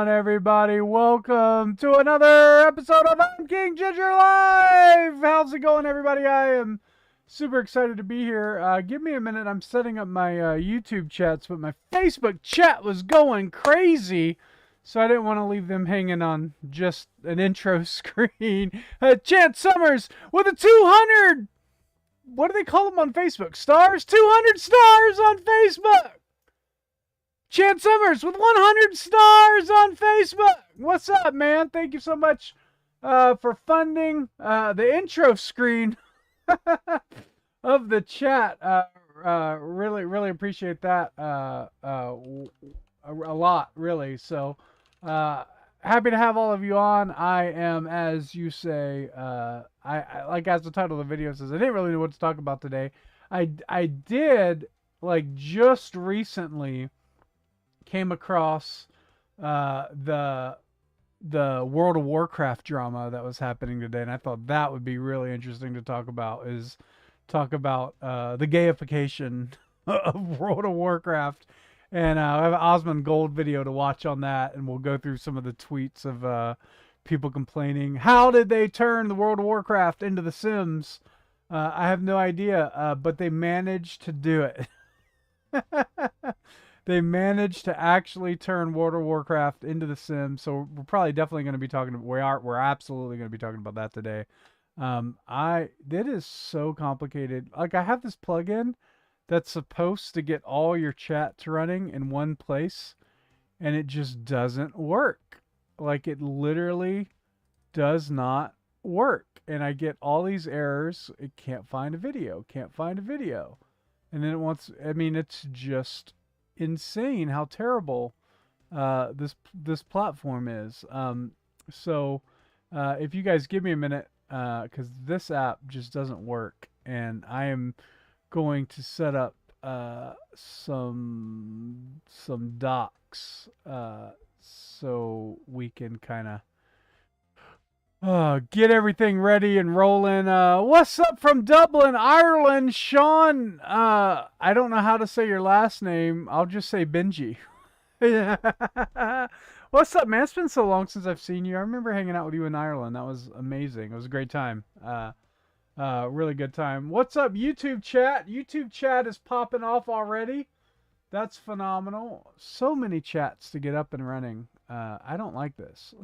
Everybody, welcome to another episode of I'm King Ginger Live. How's it going, everybody? I am super excited to be here. Give me a minute. I'm setting up my YouTube chats, but my Facebook chat was going crazy, so I didn't want to leave them hanging on just an intro screen. Chance Summers with a 200. What do they call them on Facebook? Stars? 200 stars on Facebook. Chance Summers with 100 stars on Facebook. What's up, man? Thank you so much for funding the intro screen of the chat. Really appreciate that a lot, really. So happy to have all of you on. I am, as you say, I like as the title of the video says, I didn't really know what to talk about today. I did, like, just recently came across the World of Warcraft drama that was happening today, and I thought that would be really interesting to talk about. The gayification of World of Warcraft, and I have an Osmond Gold video to watch on that, and we'll go through some of the tweets of people complaining. How did they turn the World of Warcraft into The Sims? I have no idea, but they managed to do it. They managed to actually turn World of Warcraft into The Sims, so we're probably definitely going to be talking. We're absolutely going to be talking about that today. It is so complicated. Like, I have this plugin that's supposed to get all your chats running in one place, and it just doesn't work. Like, it literally does not work, and I get all these errors. It can't find a video. Can't find a video, and then it wants. I mean, it's just insane how terrible this platform is. So if you guys give me a minute, because this app just doesn't work, and I am going to set up some docs so we can kind of get everything ready and rolling. What's up from Dublin, Ireland, Sean? I don't know how to say your last name. I'll just say Benji. What's up, man? It's been so long since I've seen you. I remember hanging out with you in Ireland. That was amazing. It was a great time. Really good time. What's up, YouTube chat? YouTube chat is popping off already. That's phenomenal. So many chats to get up and running. I don't like this.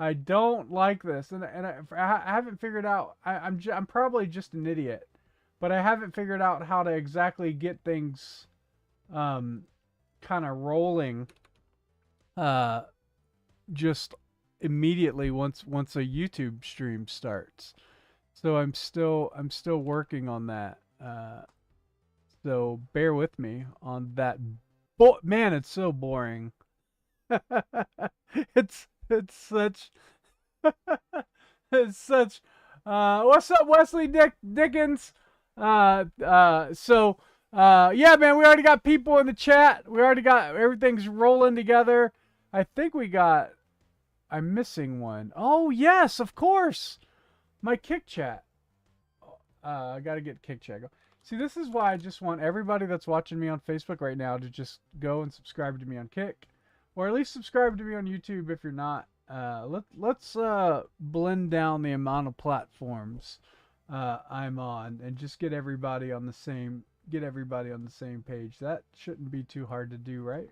I don't like this, and I haven't figured out. I'm probably just an idiot, but I haven't figured out how to exactly get things kind of rolling just immediately once a YouTube stream starts. So I'm still working on that. So bear with me on that. Man, it's so boring. it's such it's such what's up, Wesley Dickens? Yeah, man, we already got people in the chat. We already got everything's rolling together. I think I'm missing one. Oh yes, of course. My Kick Chat. I gotta get Kick Chat. See, this is why I just want everybody that's watching me on Facebook right now to just go and subscribe to me on Kick, or at least subscribe to me on YouTube if you're not. Let's blend down the amount of platforms I'm on and just get everybody on the same page. That shouldn't be too hard to do, right?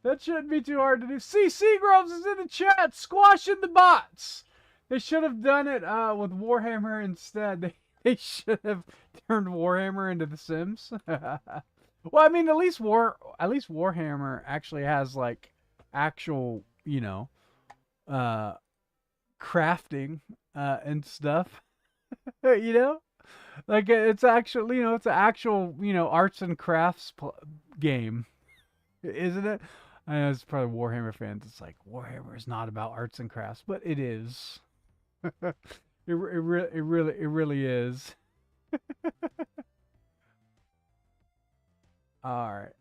That shouldn't be too hard to do. See, Seagroves is in the chat, squashing the bots. They should have done it with Warhammer instead. They should have turned Warhammer into The Sims. Well, I mean, at least Warhammer actually has like actual, crafting and stuff. Like it's actually, it's an actual, arts and crafts game, isn't it? I know it's probably Warhammer fans. It's like Warhammer is not about arts and crafts, but it is. It really is. All right.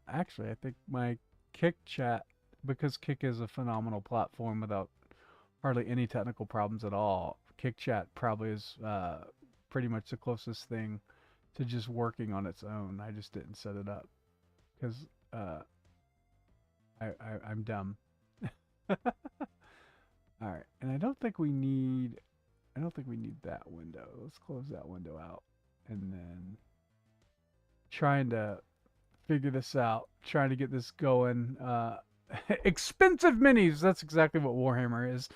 Actually, I think my Kick Chat, because Kick is a phenomenal platform without hardly any technical problems at all. Kick Chat probably is pretty much the closest thing to just working on its own. I just didn't set it up because I'm dumb. All right, and I don't think we need that window. Let's close that window out, and then trying to figure this out, trying to get this going. Expensive minis. That's exactly what Warhammer is.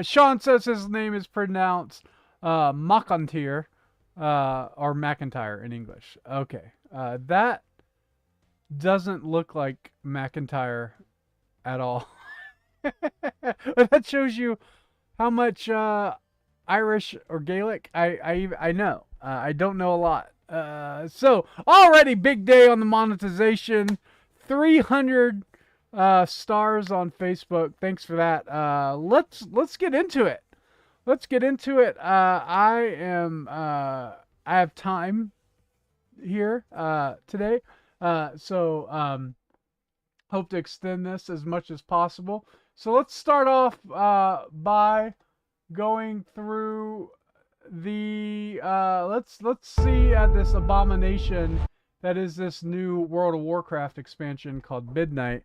Sean says his name is pronounced McIntyre, or McIntyre in English. Okay, that doesn't look like McIntyre at all. That shows you how much Irish or Gaelic I know. I don't know a lot. So already big day on the monetization. 300 stars on Facebook. Thanks for that. Let's get into it. I have time here today. So hope to extend this as much as possible. So let's start off by going through the let's see at this abomination that is this new World of Warcraft expansion called Midnight.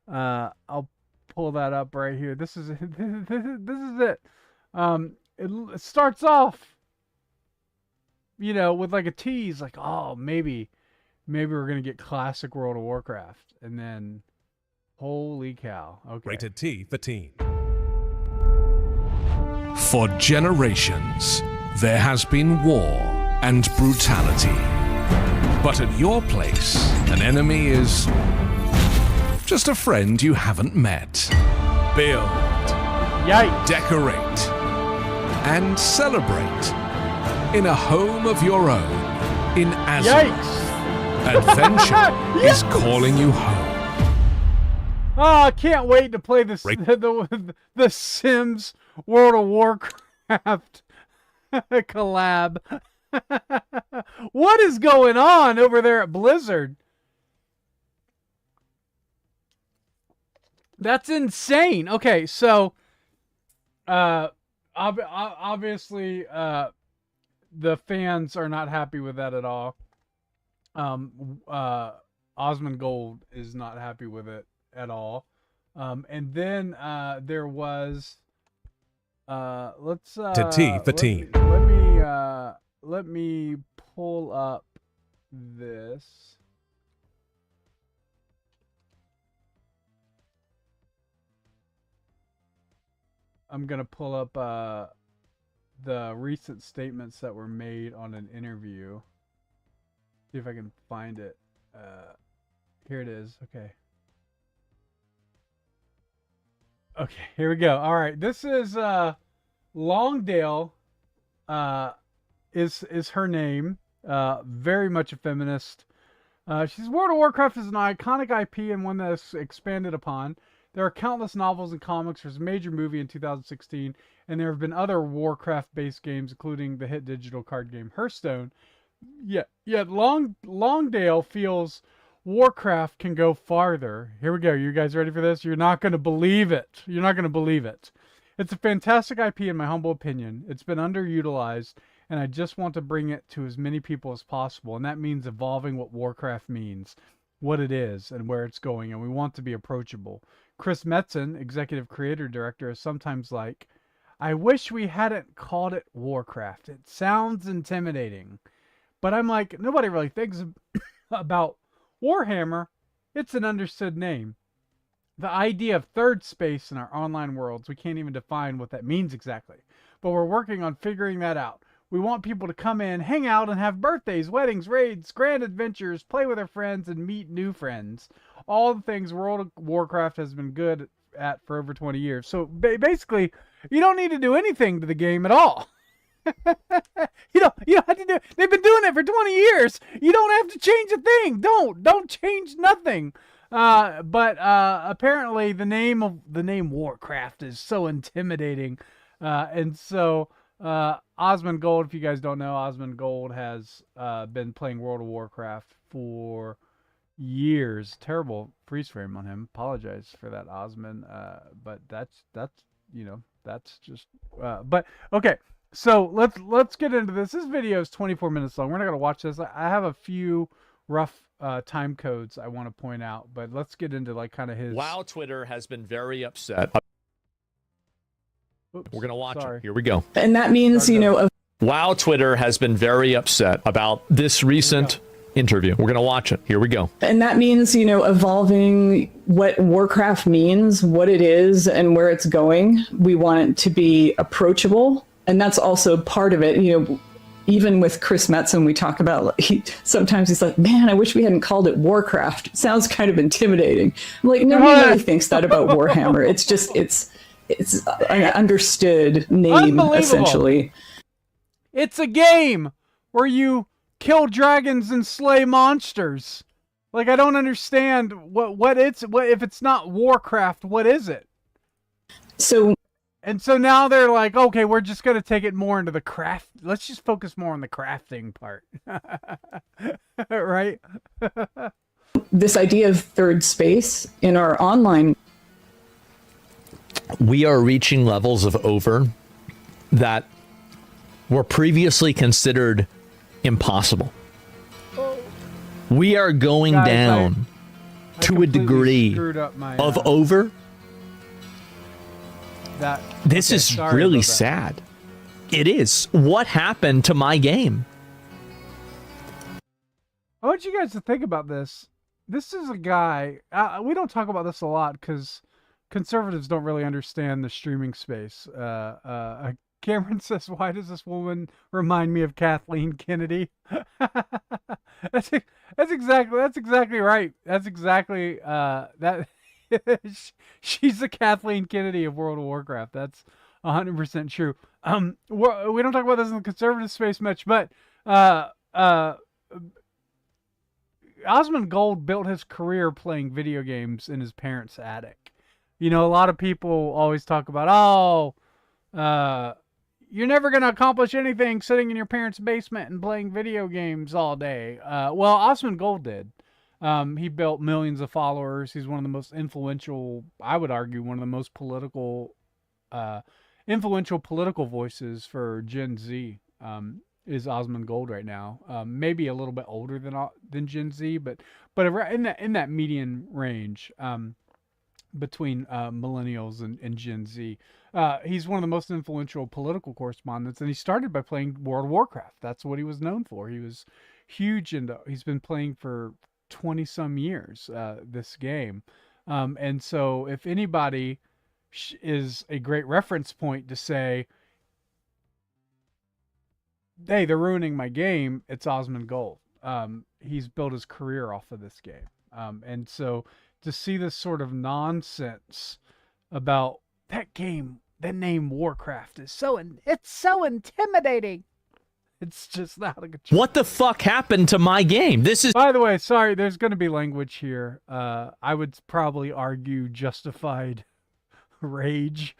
I'll pull that up right here. This is this is it. It starts off, with like a tease, like, oh, maybe we're gonna get classic World of Warcraft, and then holy cow. Okay. Rated T for teen. For generations, there has been war and brutality. But at your place, an enemy is just a friend you haven't met. Build, Yikes. decorate, and celebrate in a home of your own in Azeroth. Yikes. Adventure is calling you home. Oh, I can't wait to play this the Sims World of Warcraft collab. What is going on over there at Blizzard? That's insane. Okay, so obviously the fans are not happy with that at all. Osmond Gold is not happy with it at all. And then there was let's To T for teen. let me pull up this. I'm gonna pull up the recent statements that were made on an interview. See if I can find it. Here it is. Okay. Okay, here we go. All right, this is Longdale. Is her name? Very much a feminist. She's World of Warcraft is an iconic IP and one that's expanded upon. There are countless novels and comics. There's a major movie in 2016, and there have been other Warcraft-based games, including the hit digital card game Hearthstone. Yet Longdale feels Warcraft can go farther. Here we go. You guys ready for this? You're not going to believe it. You're not going to believe it. It's a fantastic IP in my humble opinion. It's been underutilized, and I just want to bring it to as many people as possible. And that means evolving what Warcraft means, what it is, and where it's going. And we want to be approachable. Chris Metzen, executive creator director, is sometimes like, I wish we hadn't called it Warcraft. It sounds intimidating. But I'm like, nobody really thinks about Warhammer. It's an understood name. The idea of third space in our online worlds, we can't even define what that means exactly. But we're working on figuring that out. We want people to come in, hang out, and have birthdays, weddings, raids, grand adventures, play with their friends, and meet new friends. All the things World of Warcraft has been good at for over 20 years. So basically, you don't need to do anything to the game at all. you don't have to do. They've been doing it for 20 years. You don't have to change a thing. Don't change nothing. But apparently the name Warcraft is so intimidating, and so Osmond Gold. If you guys don't know, Osmond Gold has been playing World of Warcraft for years. Terrible freeze frame on him. Apologize for that, Osmond. But that's just. But okay. So let's get into this. This video is 24 minutes long. We're not gonna watch this. I have a few rough time codes I want to point out, but let's get into like kind of his. Wow, Twitter has been very upset. Oops, We're gonna watch sorry. it. Here we go. And that means, Wow, Twitter has been very upset about this recent interview. We're gonna watch it. Here we go. and that means, evolving what Warcraft means, what it is, and where it's going. We want it to be approachable, and that's also part of it. Even with Chris Metzen, we talk about, sometimes he's like, man, I wish we hadn't called it Warcraft. It sounds kind of intimidating. I'm like, nobody really thinks that about Warhammer. It's just, it's an understood name, essentially. It's a game where you kill dragons and slay monsters. Like, I don't understand what if it's not Warcraft, what is it? And so now they're like, okay, we're just going to take it more into the craft. Let's just focus more on the crafting part. Right? This idea of third space in our online. We are reaching levels of over that were previously considered impossible. We are going down to a degree of over. This is really sad. It is. What happened to my game? I want you guys to think about this. This is a guy. We don't talk about this a lot because conservatives don't really understand the streaming space. Cameron says, "Why does this woman remind me of Kathleen Kennedy?" That's exactly right. That's exactly that. She's the Kathleen Kennedy of World of Warcraft. That's 100% true. We don't talk about this in the conservative space much, but Osmond Gold built his career playing video games in his parents' attic. A lot of people always talk about, you're never going to accomplish anything sitting in your parents' basement and playing video games all day. Well, Osmond Gold did. He built millions of followers. He's one of the most influential, I would argue, one of the most influential political voices for Gen Z. Is Osmond Gold right now? Maybe a little bit older than Gen Z, but in that median range between millennials and Gen Z. He's one of the most influential political correspondents, and he started by playing World of Warcraft. That's what he was known for. He was huge, and he's been playing for 20 some years, this game. And so if anybody is a great reference point to say, hey, they're ruining my game. It's Osmond Gold. He's built his career off of this game. And so to see this sort of nonsense about that game, that name Warcraft is it's so intimidating. It's just out of control. What the fuck happened to my game? This is. By the way, sorry, there's going to be language here. I would probably argue justified rage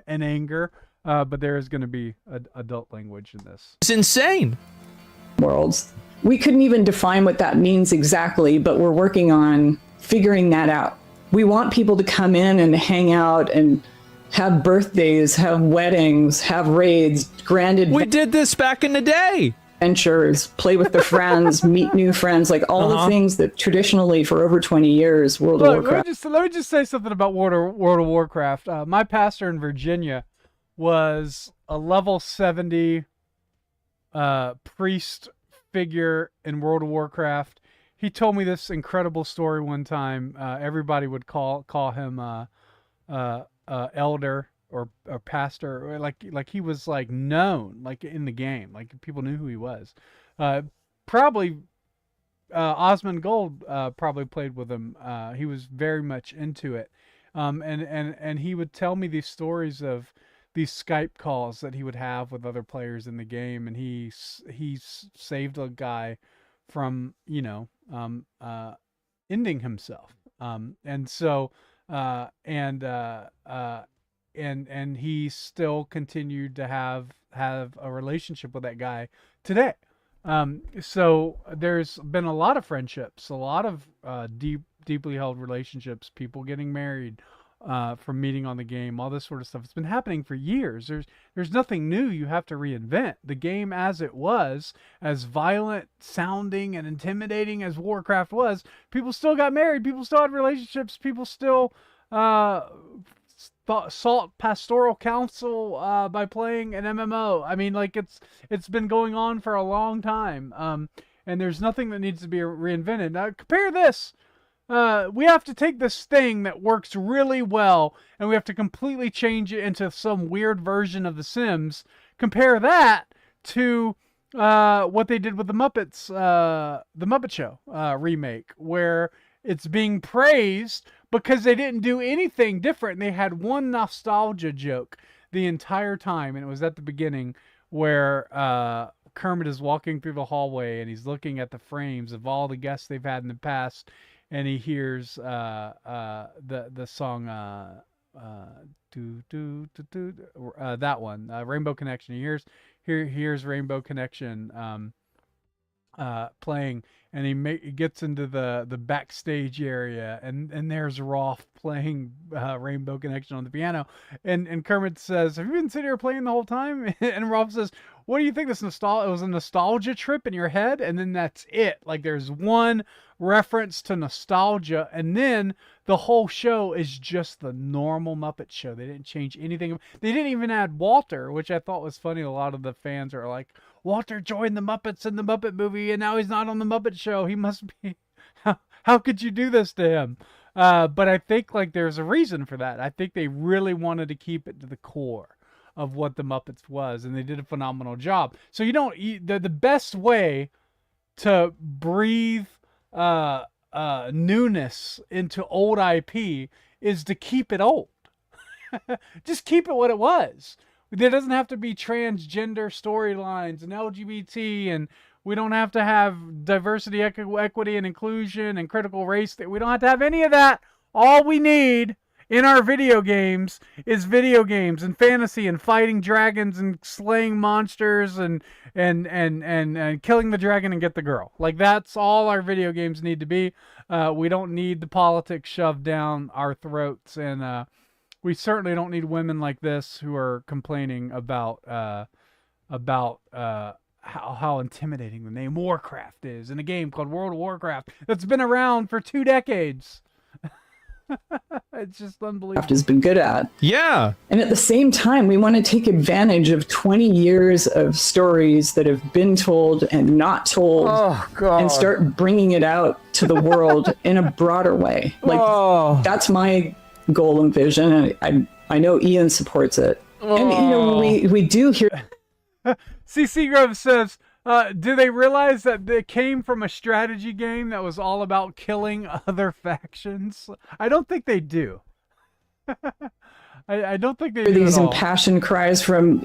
and anger, but there is going to be adult language in this. It's insane. Worlds. We couldn't even define what that means exactly, but we're working on figuring that out. We want people to come in and hang out and have birthdays, have weddings, have raids, granted We did this back in the day. adventures, play with their friends, meet new friends, like all the things that traditionally for over 20 years World of Warcraft. Let me just say something about World of Warcraft. My pastor in Virginia was a level 70 priest figure in World of Warcraft. He told me this incredible story one time. Everybody would call him elder or pastor, or like he was like known like in the game, like people knew who he was. Probably Osmond Gold probably played with him. He was very much into it, and he would tell me these stories of these Skype calls that he would have with other players in the game, and he saved a guy from ending himself, and so and he still continued to have a relationship with that guy today. So there's been a lot of friendships, a lot of deeply held relationships, people getting married from meeting on the game, all this sort of stuff. It's been happening for years. There's nothing new you have to reinvent. The game as it was, as violent sounding and intimidating as Warcraft was, people still got married, people still had relationships, people still sought pastoral counsel by playing an MMO. I mean, like it's been going on for a long time, and there's nothing that needs to be reinvented. Now compare this. We have to take this thing that works really well, and we have to completely change it into some weird version of The Sims. Compare that to what they did with the Muppets, the Muppet Show remake, where it's being praised because they didn't do anything different. They had one nostalgia joke the entire time, and it was at the beginning where Kermit is walking through the hallway and he's looking at the frames of all the guests they've had in the past, and he hears the song that one, Rainbow Connection. He hears Rainbow Connection playing, and he gets into the backstage area, and there's Rolf playing Rainbow Connection on the piano, and Kermit says, "Have you been sitting here playing the whole time?" And Rolf says, "What do you think? It was a nostalgia trip in your head?" And then that's it. Like there's one reference to nostalgia, and then the whole show is just the normal Muppet Show. They didn't change anything. They didn't even add Walter, which I thought was funny. A lot of the fans are like, Walter joined the Muppets in the Muppet movie, and now he's not on the Muppet Show. He must be. How could you do this to him? But I think like there's a reason for that. I think they really wanted to keep it to the core of what the Muppets was, and they did a phenomenal job. So the best way to breathe newness into old IP is to keep it old. Just keep it what it was. There doesn't have to be transgender storylines and LGBT, and we don't have to have diversity, equity, and inclusion and critical race. We don't have to have any of that. All we need in our video games is video games and fantasy and fighting dragons and slaying monsters and killing the dragon and get the girl. Like that's all our video games need to be. We don't need the politics shoved down our throats, and we certainly don't need women like this who are complaining about how intimidating the name Warcraft is in a game called World of Warcraft that's been around for 2 decades. It's just unbelievable. Has been good at. Yeah. And at the same time, we want to take advantage of 20 years of stories that have been told and not told, and start bringing it out to the world in a broader way. Like that's my goal and vision, and I know Ian supports it. And we do hear CC Grove says, do they realize that they came from a strategy game that was all about killing other factions? I don't think they do. I don't think they do These at all. impassioned cries from,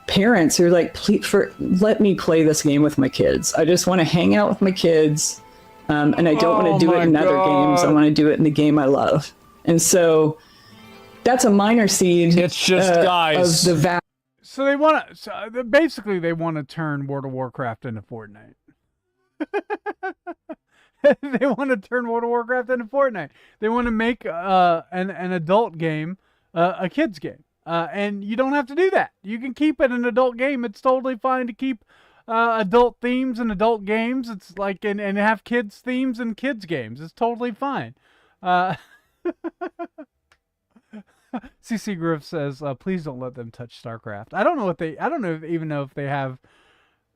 parents who are like, please, let me play this game with my kids. I just want to hang out with my kids. And I don't want to do it in other games. I want to do it in the game I love. And so that's a minor seed. It's just guys. Of the So they want to. So basically, they want to turn World of Warcraft into Fortnite. They want to turn World of Warcraft into Fortnite. They want to make an adult game a kids game, and you don't have to do that. You can keep it an adult game. It's totally fine to keep adult themes and adult games. It's like and have kids themes and kids games. It's totally fine. CC Griff says, "Please don't let them touch StarCraft." I don't even know if they have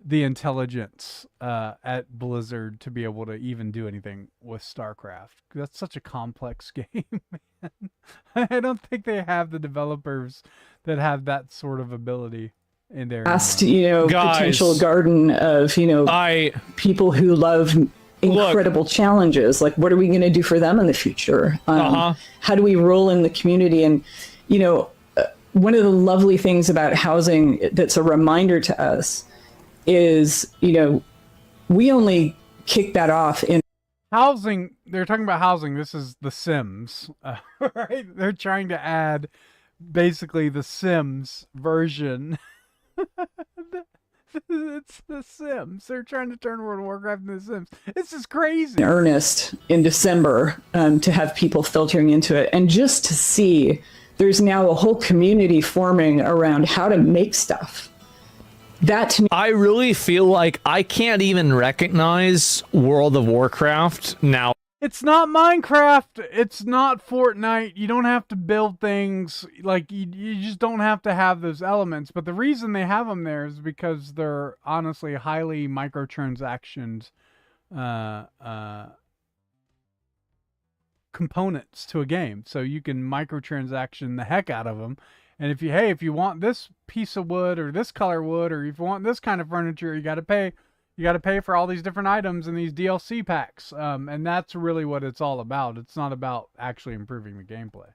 the intelligence at Blizzard to be able to even do anything with StarCraft. That's such a complex game, man. I don't think they have the developers that have that sort of ability in there. vast, potential garden of, people who love incredible challenges. Like, what are we going to do for them in the future? How do we roll in the community? And, one of the lovely things about housing that's a reminder to us is, we only kick that off in Housing. They're talking about housing. This is The Sims, right? They're trying to add basically the Sims version. It's The Sims. They're trying to turn World of Warcraft into The Sims. It's just crazy. earnest in December to have people filtering into it, and just to see there's now a whole community forming around how to make stuff. That to me, I really feel like I can't even recognize World of Warcraft now. It's not Minecraft. It's not Fortnite. You don't have to build things. Like, you just don't have to have those elements. But the reason they have them there is because they're honestly highly microtransactioned components to a game. So you can microtransaction the heck out of them. And if you want this piece of wood or this color wood, or if you want this kind of furniture, you got to pay. You got to pay for all these different items in these DLC packs. And that's really what it's all about. It's not about actually improving the gameplay.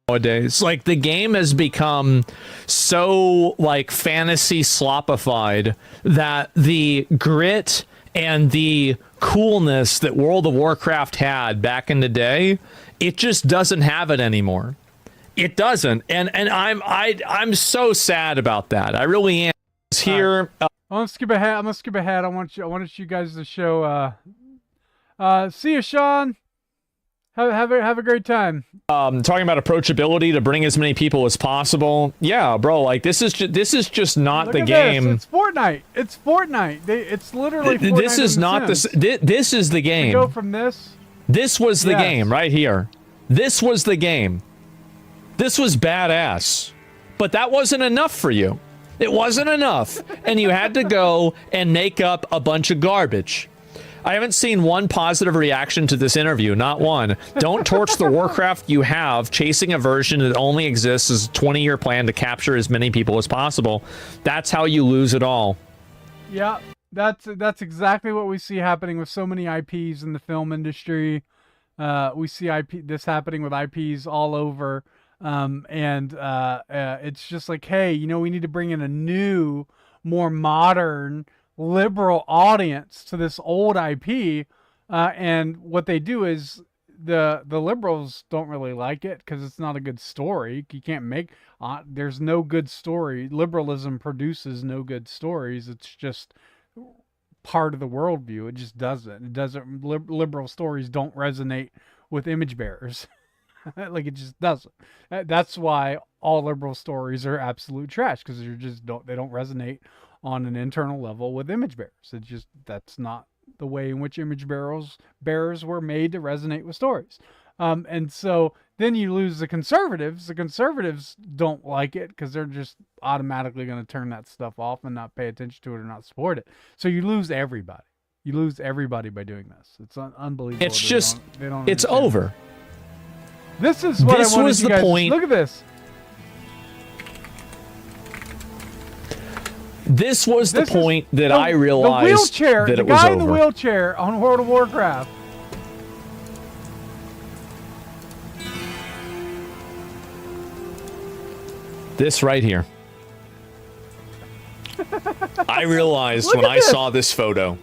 Nowadays, like, the game has become so like fantasy slopified that the grit and the coolness that World of Warcraft had back in the day, it just doesn't have it anymore. It doesn't, and I'm so sad about that. I really am. Here, I'm gonna skip ahead. I want you guys to show. See you, Sean. Have a great time. Talking about approachability to bring as many people as possible. Yeah, bro. Like, this is just not Look the at game. This. It's Fortnite. It's Fortnite. It's literally Fortnite. This is not the. This is the game. We go from this. This was the Yes. game right here. This was the game. This was badass. But that wasn't enough for you. It wasn't enough. And you had to go and make up a bunch of garbage. I haven't seen one positive reaction to this interview. Not one. Don't torch the Warcraft you have, chasing a version that only exists as a 20-year plan to capture as many people as possible. That's how you lose it all. Yeah, that's exactly what we see happening with so many IPs in the film industry. We see this happening with IPs all over. It's just like, hey, we need to bring in a new, more modern, liberal audience to this old IP. And what they do is the liberals don't really like it because it's not a good story. You can't make, there's no good story. Liberalism produces no good stories. It's just part of the worldview. It just doesn't. Liberal stories don't resonate with image bearers. Like, it just doesn't. That's why all liberal stories are absolute trash, because they don't resonate on an internal level with image bearers. That's not the way in which image bearers were made to resonate with stories. And so then you lose the conservatives. The conservatives don't like it because they're just automatically going to turn that stuff off and not pay attention to it or not support it. So you lose everybody. You lose everybody by doing this. It's unbelievable. It's just, they don't it's understand. over. This is what This I wanted was you the guys. point. Look at this. This was the This is point that the- I realized the wheelchair, that the it was guy in over. the wheelchair on World of Warcraft. This right here. I realized Look when at I this. saw this photo,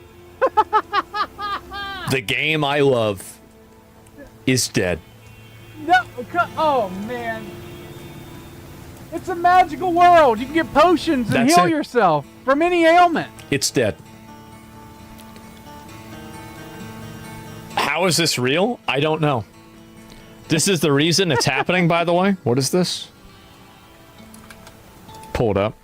the game I love is dead. No, oh man. It's a magical world. You can get potions and That's heal it. yourself from any ailment. It's dead. How is this real? I don't know. This is the reason it's happening, by the way. What is this? Pull it up.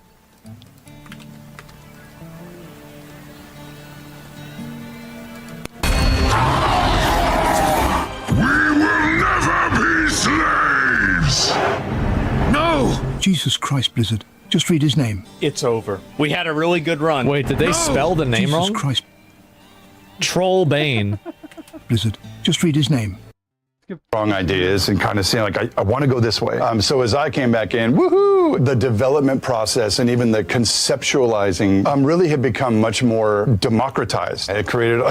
Jesus Christ, Blizzard. Just read his name. It's over. We had a really good run. Wait, did they spell the name Jesus wrong? Christ, Troll Bane. Blizzard. Just read his name. Wrong ideas and kind of saying like, I want to go this way. So as I came back in, woohoo, the development process and even the conceptualizing really had become much more democratized. It created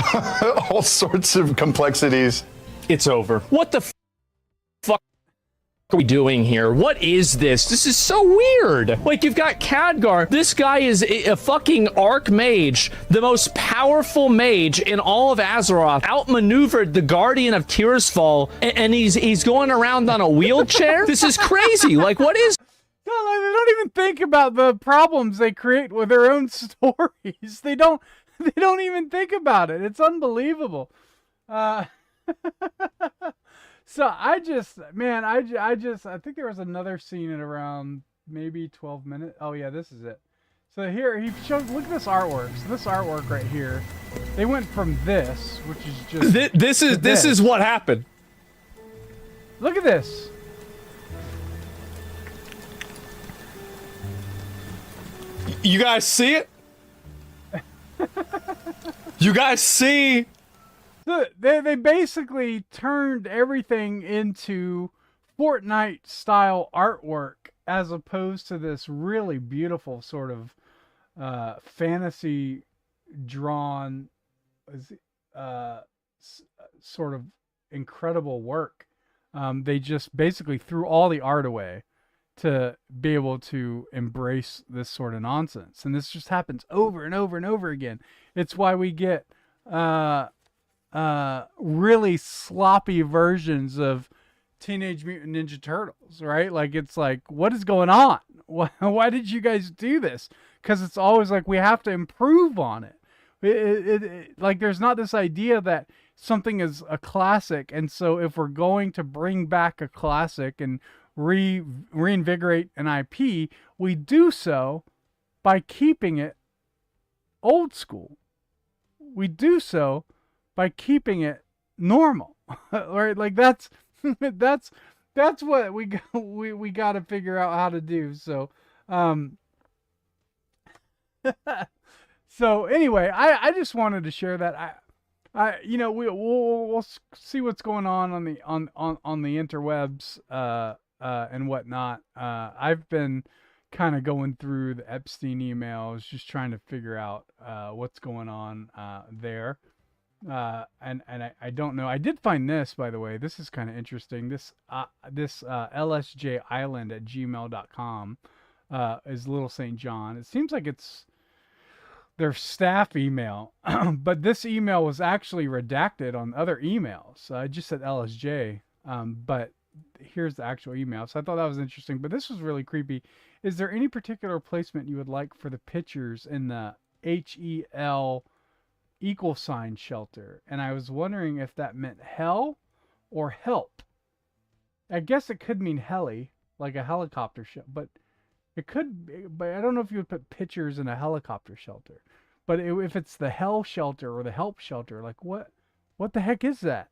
all sorts of complexities. It's over. What the fuck are we doing here? What is this? This is so weird. Like, you've got Khadgar. This guy is a fucking archmage, the most powerful mage in all of Azeroth. Outmaneuvered the Guardian of Tirisfal, and he's going around on a wheelchair? This is crazy. Like, what is... No, like, they don't even think about the problems they create with their own stories. They don't even think about it. It's unbelievable. So I think there was another scene at around maybe 12 minutes. Oh yeah, this is it. So here he shows. Look at this artwork. So this artwork right here, they went from this, which is just This is what happened. Look at this. You guys see it? You guys see... So they basically turned everything into Fortnite style artwork as opposed to this really beautiful sort of fantasy drawn sort of incredible work. They just basically threw all the art away to be able to embrace this sort of nonsense. And this just happens over and over and over again. It's why we get really sloppy versions of Teenage Mutant Ninja Turtles, right? Like, it's like, what is going on? Why did you guys do this? Because it's always like, we have to improve on it. Like, there's not this idea that something is a classic, and so if we're going to bring back a classic and reinvigorate an IP, we do so by keeping it old school. We do so by keeping it normal, right? Like that's what we got to figure out how to do. So, so anyway, I just wanted to share that. We'll see what's going on the interwebs and whatnot. I've been kind of going through the Epstein emails, just trying to figure out what's going on there. And I don't know. I did find this, by the way. This is kind of interesting. This lsjisland@gmail.com is Little St. John. It seems like it's their staff email, but this email was actually redacted on other emails. I just said LSJ, but here's the actual email. So I thought that was interesting, but this was really creepy. Is there any particular placement you would like for the pictures in the HEL $sign shelter? And I was wondering if that meant hell or help. I guess it could mean heli, like a helicopter but it could, but I don't know if you would put pictures in a helicopter shelter. But if it's the hell shelter or the help shelter, like what the heck is that?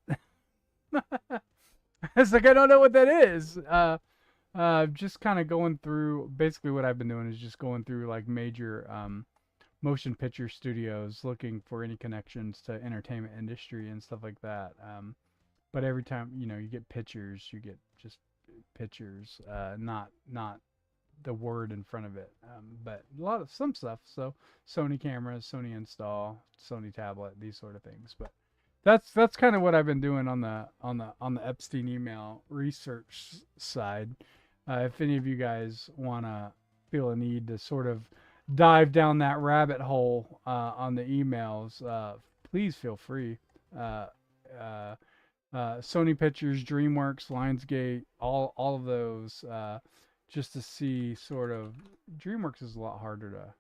It's like, I don't know what that is. Just kind of going through, basically what I've been doing is just going through like major motion picture studios looking for any connections to entertainment industry and stuff like that. But every time, you get pictures, you get just pictures, not the word in front of it. But a lot of some stuff. So Sony cameras, Sony install, Sony tablet, these sort of things. But that's kind of what I've been doing on the Epstein email research side. If any of you guys want to feel a need to sort of dive down that rabbit hole on the emails, please feel free. Sony Pictures, DreamWorks, Lionsgate, all of those, just to see sort of. DreamWorks is a lot harder to.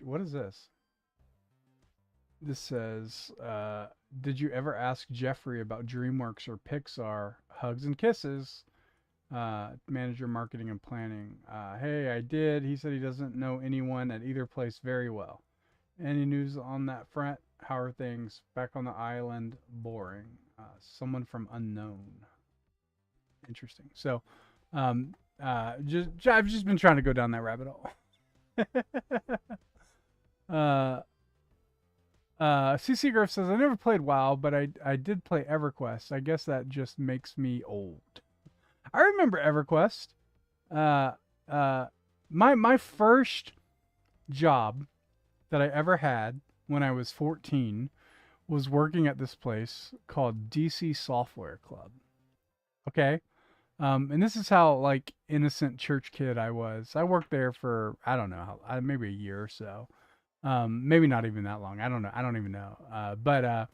What is this? This says, did you ever ask Jeffrey about DreamWorks or Pixar? Hugs and kisses. Manager marketing and planning. Hey, I did. He said he doesn't know anyone at either place very well. Any news on that front? How are things back on the island? Boring. Someone from unknown. Interesting. So, I've just been trying to go down that rabbit hole. CC Griff says, I never played WoW, but I did play EverQuest. I guess that just makes me old. I remember EverQuest. My first job that I ever had when I was 14 was working at this place called DC Software Club. Okay? And this is how, like, innocent church kid I was. I worked there for, I don't know, maybe a year or so. Maybe not even that long. I don't know. I don't even know. But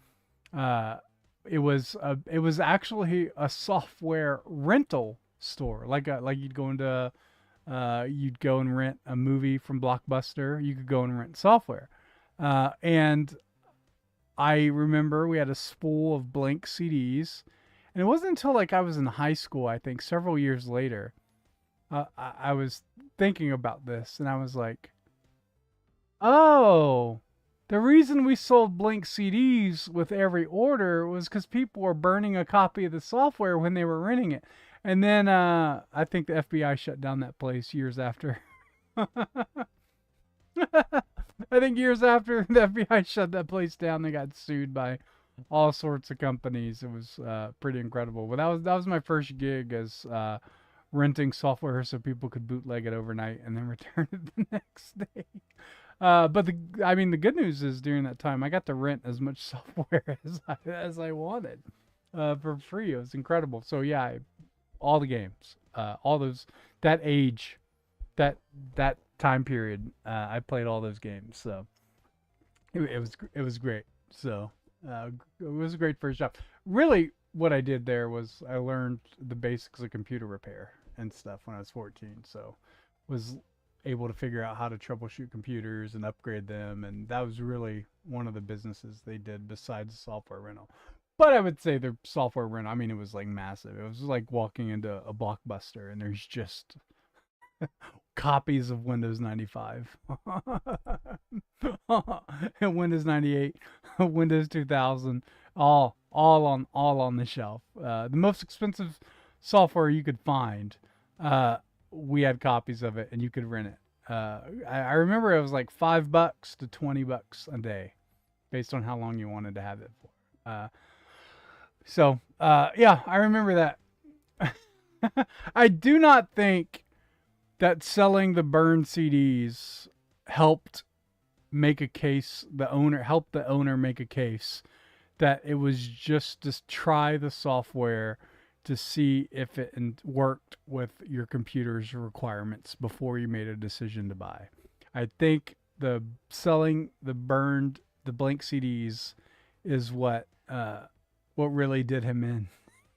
it was actually a software rental store. Like you'd go and rent a movie from Blockbuster. You could go and rent software. And I remember we had a spool of blank CDs, and it wasn't until like I was in high school, I think, several years later, I was thinking about this, and I was like, oh, the reason we sold blank CDs with every order was because people were burning a copy of the software when they were renting it. And then I think the FBI shut down that place years after. I think years after the FBI shut that place down, they got sued by all sorts of companies. It was pretty incredible. But that was my first gig as renting software so people could bootleg it overnight and then return it the next day. But the good news is during that time I got to rent as much software as I wanted for free. It was incredible. So yeah, all the games, all those, that age, that time period, I played all those games. So it was great. So it was a great first job. Really, what I did there was I learned the basics of computer repair and stuff when I was 14. So was able to figure out how to troubleshoot computers and upgrade them, and that was really one of the businesses they did besides software rental. But I would say their software rental, it was like massive. It was like walking into a Blockbuster and there's just copies of Windows 95 and Windows 98, Windows 2000, all on the shelf. The most expensive software you could find, we had copies of it and you could rent it. I remember it was like $5 to $20 a day based on how long you wanted to have it for. Yeah, I remember that. I do not think that selling the burned CDs helped make a case, helped the owner make a case that it was just to try the software to see if it worked with your computer's requirements before you made a decision to buy. I think the selling the blank CDs is what really did him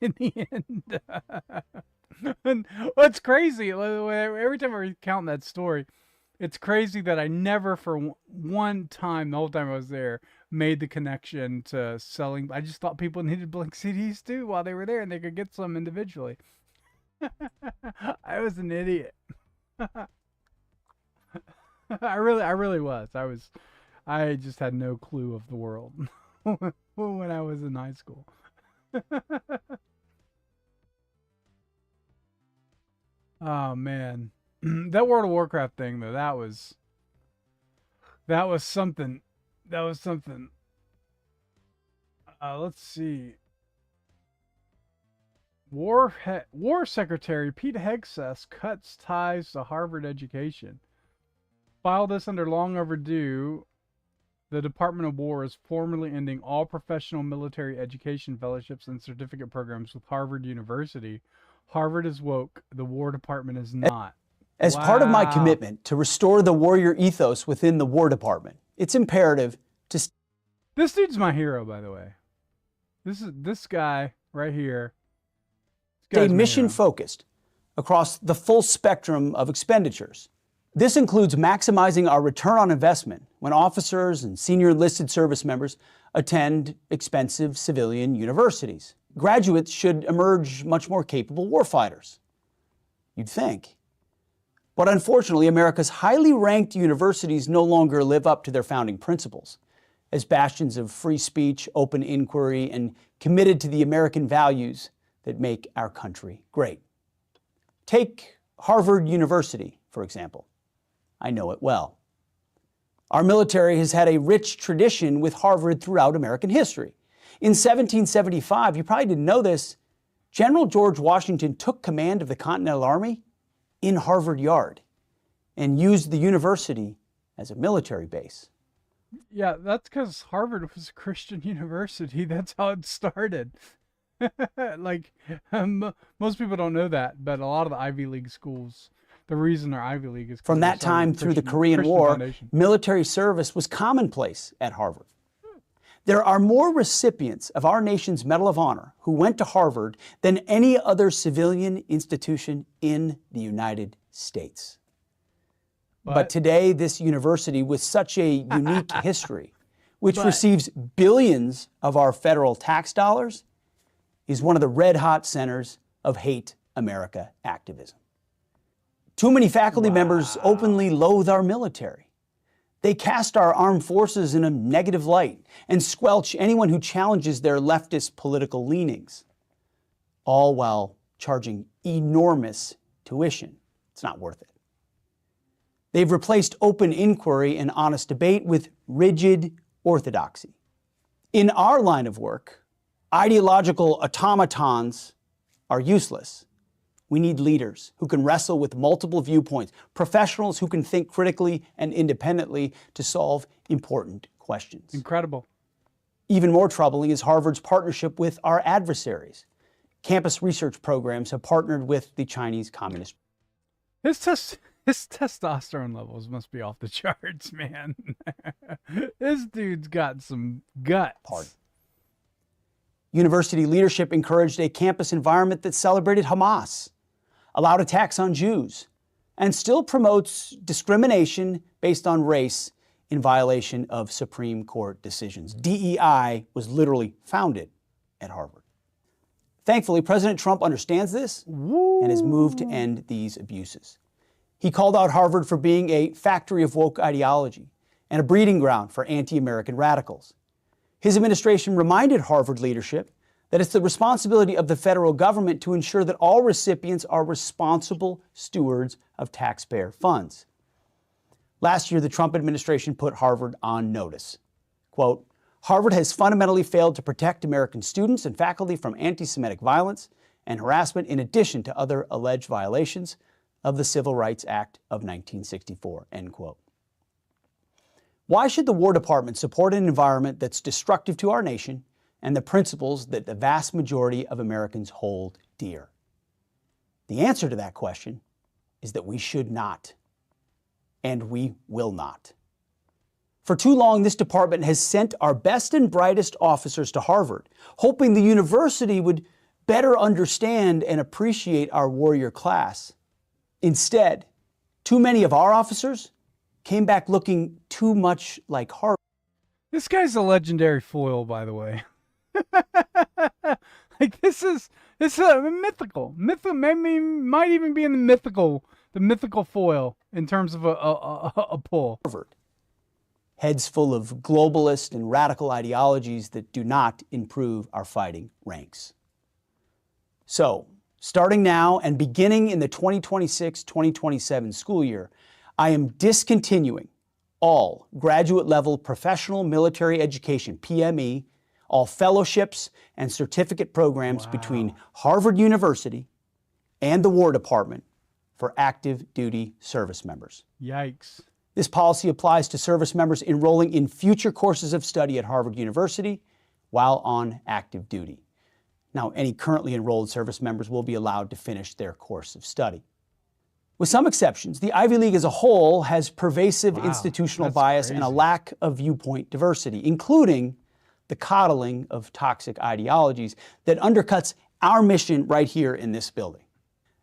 in the end. And what's crazy, every time I recount that story, it's crazy that I never for one time, the whole time I was there, made the connection to selling. I just thought people needed blank CDs too while they were there and they could get some individually. I was an idiot. I really was. I just had no clue of the world when I was in high school. Oh man, that World of Warcraft thing though, that was something. That was something. Let's see. War Secretary Pete Hegseth cuts ties to Harvard education. File this under long overdue. The Department of War is formally ending all professional military education fellowships and certificate programs with Harvard University. Harvard is woke. The War Department is not. As part of my Wow. commitment to restore the warrior ethos within the War Department, it's imperative to This dude's my hero, by the way. This guy right here. This stay guy's my mission hero. focused across the full spectrum of expenditures. This includes maximizing our return on investment when officers and senior enlisted service members attend expensive civilian universities. Graduates should emerge much more capable warfighters. You'd think. But unfortunately, America's highly ranked universities no longer live up to their founding principles as bastions of free speech, open inquiry, and committed to the American values that make our country great. Take Harvard University, for example. I know it well. Our military has had a rich tradition with Harvard throughout American history. In 1775, you probably didn't know this, General George Washington took command of the Continental Army in Harvard Yard and used the university as a military base. Yeah, that's because Harvard was a Christian university. That's how it started. Like, most people don't know that, but a lot of the Ivy League schools, the reason they're Ivy League is 'cause From they that started time with through the Christian- Korean Christian War, foundation. military service was commonplace at Harvard. There are more recipients of our nation's Medal of Honor who went to Harvard than any other civilian institution in the United States. But today, this university, with such a unique history, which receives billions of our federal tax dollars, is one of the red-hot centers of hate America activism. Too many faculty members openly loathe our military. They cast our armed forces in a negative light and squelch anyone who challenges their leftist political leanings, all while charging enormous tuition. It's not worth it. They've replaced open inquiry and honest debate with rigid orthodoxy. In our line of work, ideological automatons are useless. We need leaders who can wrestle with multiple viewpoints, professionals who can think critically and independently to solve important questions. Incredible. Even more troubling is Harvard's partnership with our adversaries. Campus research programs have partnered with the Chinese Communist. His testosterone levels must be off the charts, man. This dude's got some guts. Pardon. University leadership encouraged a campus environment that celebrated Hamas, allowed attacks on Jews, and still promotes discrimination based on race in violation of Supreme Court decisions. DEI was literally founded at Harvard. Thankfully, President Trump understands this and has moved to end these abuses. He called out Harvard for being a factory of woke ideology and a breeding ground for anti-American radicals. His administration reminded Harvard leadership that it's the responsibility of the federal government to ensure that all recipients are responsible stewards of taxpayer funds. Last year, the Trump administration put Harvard on notice. Quote, Harvard has fundamentally failed to protect American students and faculty from anti-Semitic violence and harassment in addition to other alleged violations of the Civil Rights Act of 1964, end quote. Why should the War Department support an environment that's destructive to our nation and the principles that the vast majority of Americans hold dear? The answer to that question is that we should not, and we will not. For too long, this department has sent our best and brightest officers to Harvard, hoping the university would better understand and appreciate our warrior class. Instead, too many of our officers came back looking too much like Harvard. This guy's a legendary foil, by the way. Like this is a mythical, maybe might even be in the mythical foil in terms of a pull. Harvard, heads full of globalist and radical ideologies that do not improve our fighting ranks. So, starting now and beginning in the 2026-2027 school year, I am discontinuing all graduate-level professional military education, PME, all fellowships and certificate programs between Harvard University and the War Department for active duty service members. Yikes. This policy applies to service members enrolling in future courses of study at Harvard University while on active duty. Now, any currently enrolled service members will be allowed to finish their course of study. With some exceptions, the Ivy League as a whole has pervasive institutional that's bias and a crazy. lack of viewpoint diversity, including the coddling of toxic ideologies that undercuts our mission right here in this building.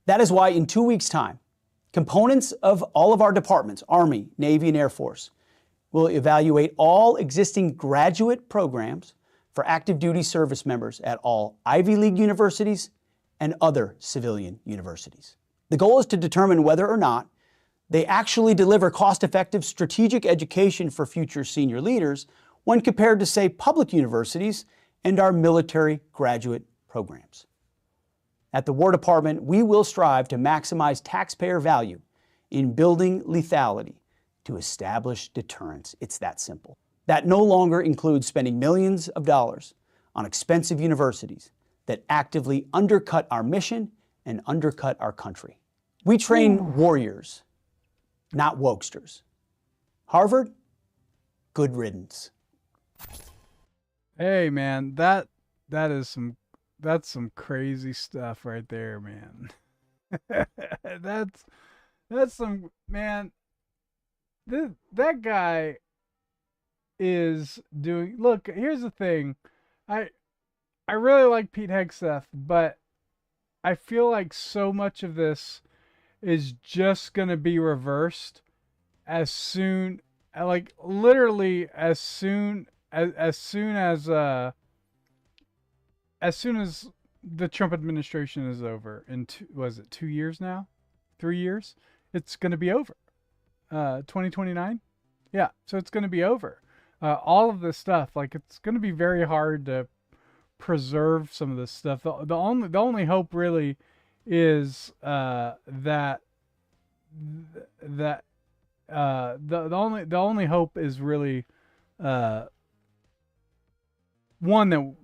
That is why in 2 weeks' time, components of all of our departments, Army, Navy, and Air Force, will evaluate all existing graduate programs for active duty service members at all Ivy League universities and other civilian universities. The goal is to determine whether or not they actually deliver cost-effective strategic education for future senior leaders when compared to, say, public universities and our military graduate programs. At the War Department, we will strive to maximize taxpayer value in building lethality to establish deterrence. It's that simple. That no longer includes spending millions of dollars on expensive universities that actively undercut our mission and undercut our country. We train warriors, not wokesters. Harvard, good riddance. Hey man, that's some crazy stuff right there, man. that's some man. That guy is doing. Look, here's the thing. I really like Pete Hegseth, but I feel like so much of this is just gonna be reversed as soon, like literally as soon as the Trump administration is over in 2 years now? 3 years? It's going to be over. 2029? Yeah, so it's going to be over. All of this stuff, like it's going to be very hard to preserve some of this stuff. The only hope really is the only hope is really one, that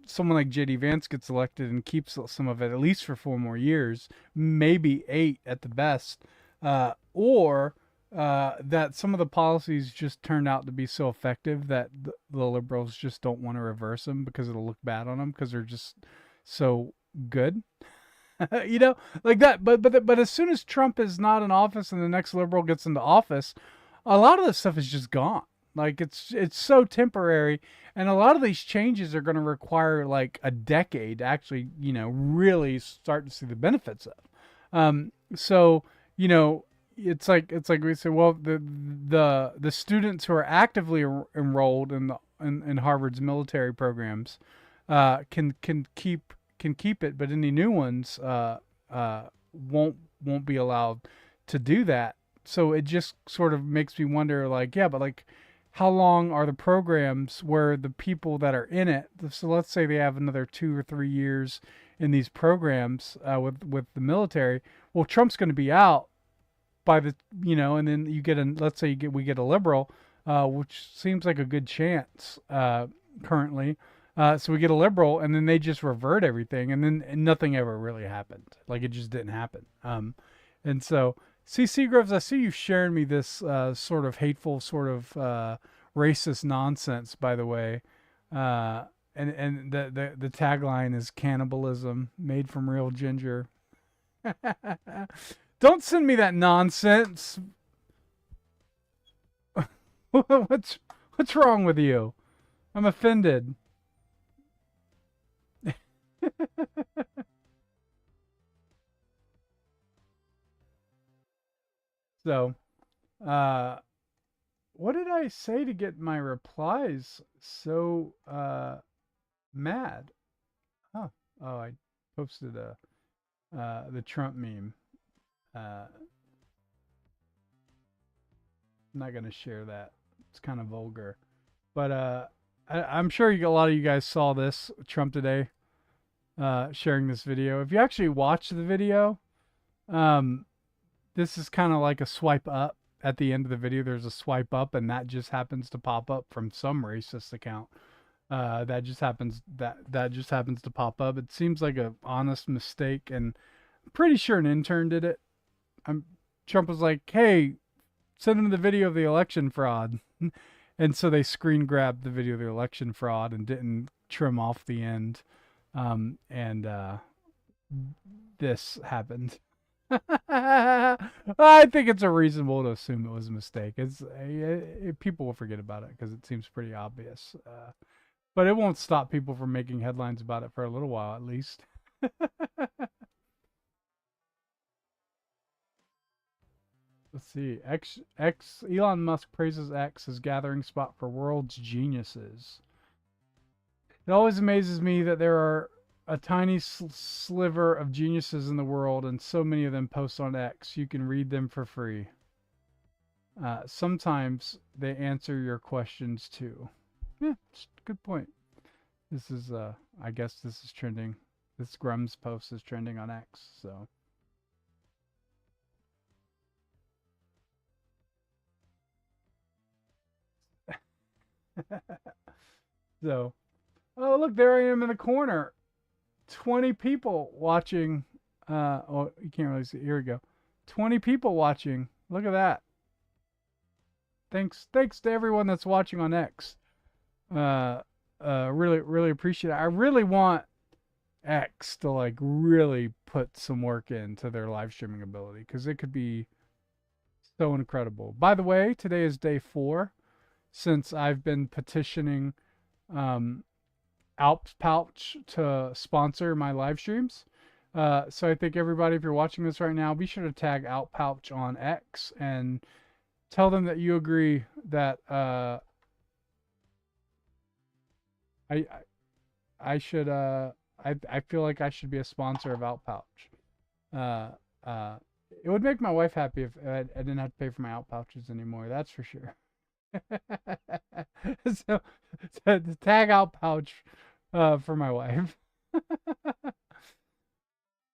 someone like J.D. Vance gets elected and keeps some of it at least for 4 more years, maybe 8 at the best, or that some of the policies just turned out to be so effective that the liberals just don't want to reverse them because it'll look bad on them because they're just so good. You know, like that. But as soon as Trump is not in office and the next liberal gets into office, a lot of this stuff is just gone. Like it's so temporary, and a lot of these changes are going to require like a decade to actually, you know, really start to see the benefits of. So, you know, it's like we say, well, the students who are actively enrolled in Harvard's military programs can keep it, but any new ones won't be allowed to do that. So it just sort of makes me wonder, like, yeah, but like, how long are the programs where the people that are in it? So let's say they have another 2 or 3 years in these programs with the military. Well, Trump's going to be out by the, you know, and then you get let's say we get a liberal, which seems like a good chance currently. So we get a liberal, and then they just revert everything, and then nothing ever really happened. Like it just didn't happen. And so, see, Seagroves, I see you sharing me this sort of hateful, sort of racist nonsense, by the way. And the tagline is cannibalism made from real ginger. Don't send me that nonsense. What's wrong with you? I'm offended. So, what did I say to get my replies so mad? Oh, I posted the Trump meme. I'm not gonna share that. It's kind of vulgar, but I'm sure a lot of you guys saw this Trump today, sharing this video. If you actually watch the video, this is kind of like a swipe up at the end of the video. There's a swipe up, and that just happens to pop up from some racist account. That just happens to pop up. It seems like a honest mistake, and I'm pretty sure an intern did it. Trump was like, "Hey, send him the video of the election fraud," and so they screen grabbed the video of the election fraud and didn't trim off the end, and this happened. I think it's reasonable to assume it was a mistake. People will forget about it because it seems pretty obvious. But it won't stop people from making headlines about it for a little while, at least. Let's see. Elon Musk praises X as gathering spot for world's geniuses. It always amazes me that there are a tiny sliver of geniuses in the world, and so many of them post on X. You can read them for free. Sometimes they answer your questions too. Yeah, good point. This is, I guess this is trending. This Grum's post is trending on X, so. So, oh, look, there I am in the corner. 20 people watching. Oh, you can't really see. Here we go. 20 people watching. Look at that. Thanks to everyone that's watching on X. Really appreciate it. I really want X to like really put some work into their live streaming ability, because it could be so incredible. By the way, today is day 4 since I've been petitioning Alps Pouch to sponsor my live streams. So I think everybody, if you're watching this right now, be sure to tag Alp Pouch on X and tell them that you agree that I should I feel like I should be a sponsor of Alp Pouch. It would make my wife happy if I didn't have to pay for my Alp Pouches anymore. That's for sure. so tag Alp Pouch for my wife.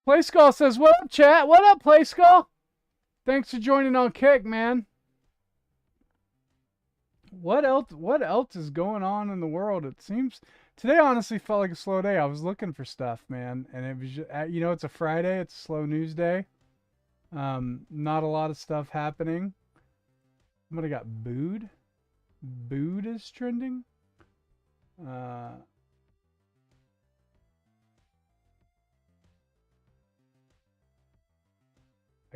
Playskull says, "What up, chat? What up, Playskull? Thanks for joining on Kick, man." What else is going on in the world? It seems today honestly felt like a slow day. I was looking for stuff, man, and it was just, it's a Friday, it's a slow news day. Not a lot of stuff happening. Somebody got booed. Booed is trending. I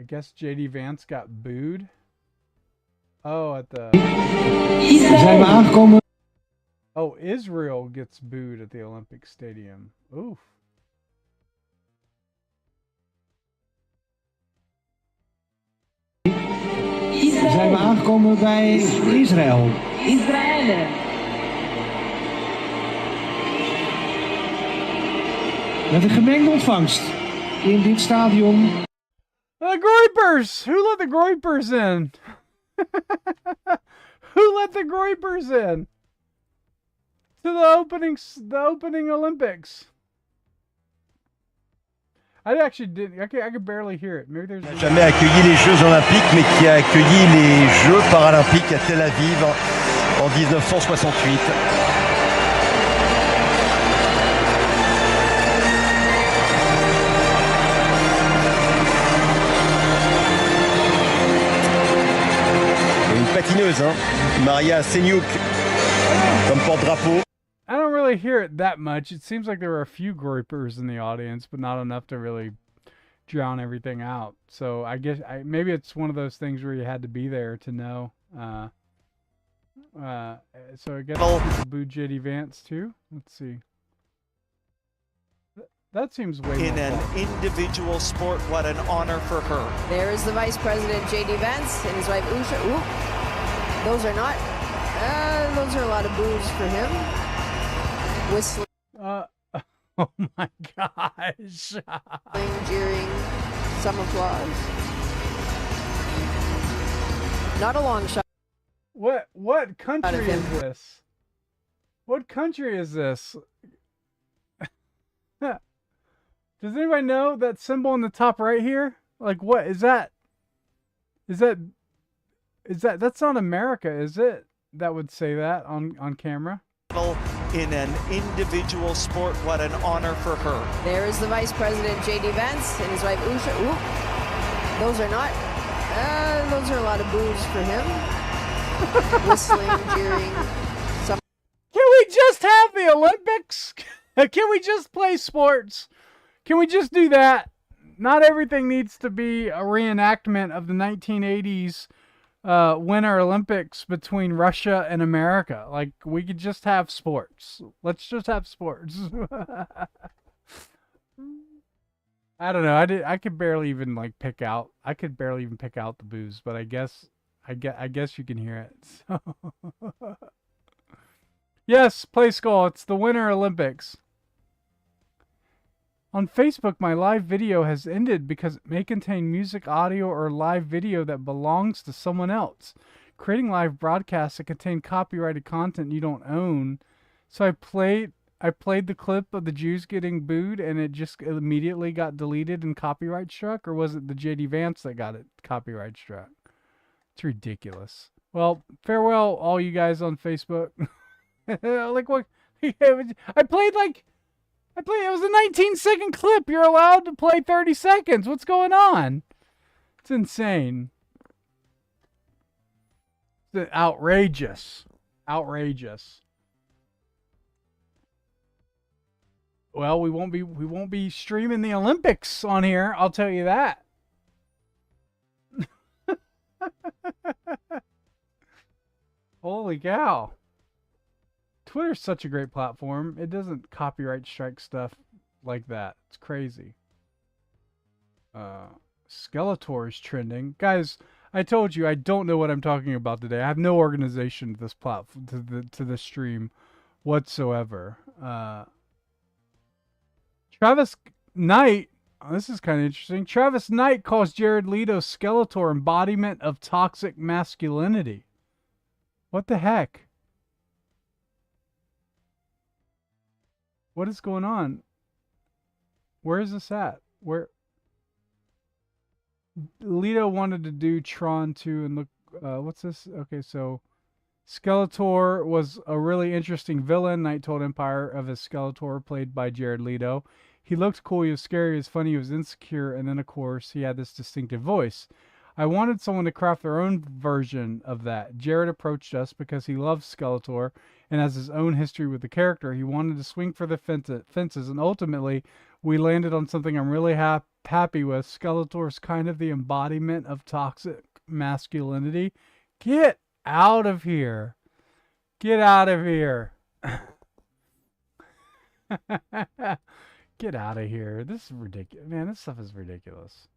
guess JD Vance got booed. Oh, at the... Oh, Israel gets booed at the Olympic Stadium. Oof. Zijn we aangekomen bij Israël. Met een gemengde ontvangst in dit stadion. The Groypers! Who let the Groypers in? Who let the Groypers in? To the opening Olympics. I actually didn't. I could barely hear it. Maybe there's. Jamais accueilli les Jeux Olympiques, mais qui a accueilli les Jeux Paralympiques à Tel Aviv en 1968. Patineuse, hein? Maria Senyuk comme porte-drapeau. I don't really hear it that much. It seems like there were a few Groypers in the audience, but not enough to really drown everything out. So I guess maybe it's one of those things where you had to be there to know. So I guess people booed JD Vance too. Let's see. That seems way in an individual sport. What an honor for her. There is the Vice President JD Vance and his wife Usha. Ooh. Those are not. Those are a lot of boos for him. Whistling. Oh my gosh. Jeering. Some applause. Not a long shot. What country is this? What country is this? Does anybody know that symbol in the top right here? Like, what is that? Is that's not America, is it? That would say that on camera. in an individual sport. What an honor for her. There is the Vice President, J.D. Vance, and his wife, Usha. Ooh, those are not, those are a lot of boos for him. Whistling, jeering. Can we just have the Olympics? Can we just play sports? Can we just do that? Not everything needs to be a reenactment of the 1980s Winter Olympics between Russia and America. Like, we could just have sports. Let's just have sports. I don't know. I could barely even like pick out. I could barely even pick out the boos, but I guess you can hear it. So. Yes, play skull. It's the Winter Olympics. On Facebook, my live video has ended because it may contain music, audio, or live video that belongs to someone else. Creating live broadcasts that contain copyrighted content you don't own. So I played the clip of the Jews getting booed and it just immediately got deleted and copyright struck, or was it the JD Vance that got it copyright struck? It's ridiculous. Well, farewell all you guys on Facebook. Like what? It was a 19-second clip. You're allowed to play 30 seconds. What's going on? It's insane. It's outrageous. Outrageous. Well, we won't be streaming the Olympics on here, I'll tell you that. Holy cow. Twitter's such a great platform. It doesn't copyright strike stuff like that. It's crazy. Skeletor is trending. Guys, I told you I don't know what I'm talking about today. I have no organization to this platform, to the stream whatsoever. Travis Knight, this is kind of interesting. Travis Knight calls Jared Leto Skeletor embodiment of toxic masculinity. What the heck? What is going on? Where is this at? Where? Leto wanted to do Tron 2 and look, what's this? Okay, so Skeletor was a really interesting villain. Knight told Empire of his Skeletor, played by Jared Leto. He looked cool, he was scary, he was funny, he was insecure, and then of course he had this distinctive voice. I wanted someone to craft their own version of that. Jared approached us because he loves Skeletor and has his own history with the character. He wanted to swing for the fences, and ultimately we landed on something I'm really happy with. Skeletor's kind of the embodiment of toxic masculinity. Get out of here. Get out of here. Get out of here. This is ridiculous. Man, this stuff is ridiculous.